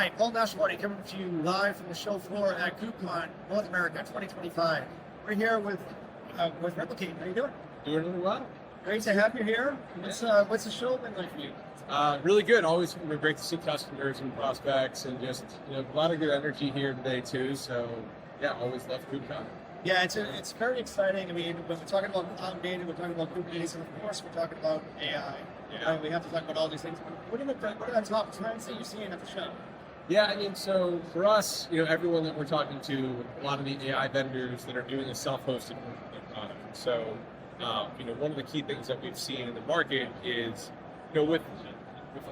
Hi, Paul Nashawaty coming to you live from the show floor at KubeCon North America 2025. We're here with Replicate. How you doing? Doing really well. Great to have you here. What's the show been like for you? Really good. Always great to see customers and prospects, and just a lot of good energy here today too. So yeah, always love KubeCon. Yeah, it's very exciting. I mean, when we're talking about cloud native, we're talking about Kubernetes, and of course we're talking about AI. Yeah. We have to talk about all these things. What are the top trends that you're seeing at the show? Yeah, I mean, so for us, everyone that we're talking to, a lot of the AI vendors that are doing a self-hosted version of their product. So, one of the key things that we've seen in the market is, with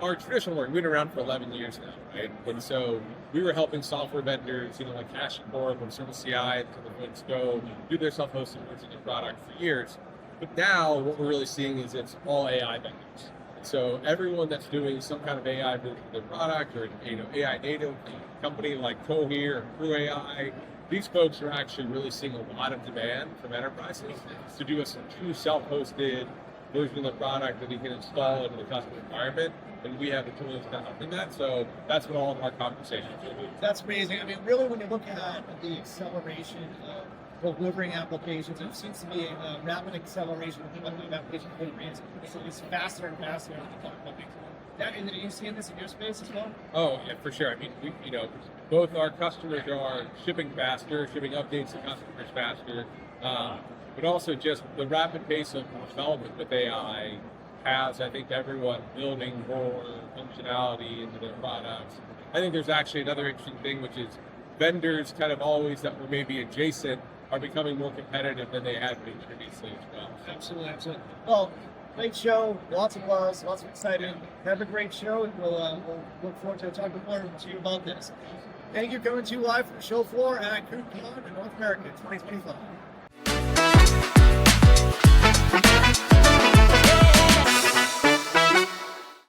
our traditional work, we've been around for 11 years now, right? And so we were helping software vendors, like HashiCorp and ServiceCI and other folks go do their self-hosted version of their product for years. But now what we're really seeing is it's all AI vendors. So everyone that's doing some kind of AI version of their product, or AI native company like Cohere or Crew AI, these folks are actually really seeing a lot of demand from enterprises to do a true self-hosted version of the product that you can install into the customer environment. And we have the tools to help in that. So that's what all of our conversations will be. That's amazing. I mean, really, when you look at the acceleration of delivering applications, it seems to be a rapid acceleration of application delivery. So it's faster and faster. Are you seeing this in your space as well? Oh, yeah, for sure. I mean, both our customers are shipping faster, shipping updates to customers faster, but also just the rapid pace of development with AI has, I think, everyone building more functionality into their products. I think there's actually another interesting thing, which is vendors kind of always that were maybe adjacent are becoming more competitive than they had been previously as well. Absolutely. Well, great show, lots of buzz, lots of excitement. Have a great show, and we'll look forward to talking more to you about this. Thank you for coming to you live from the show floor at KubeCon in North America 2025.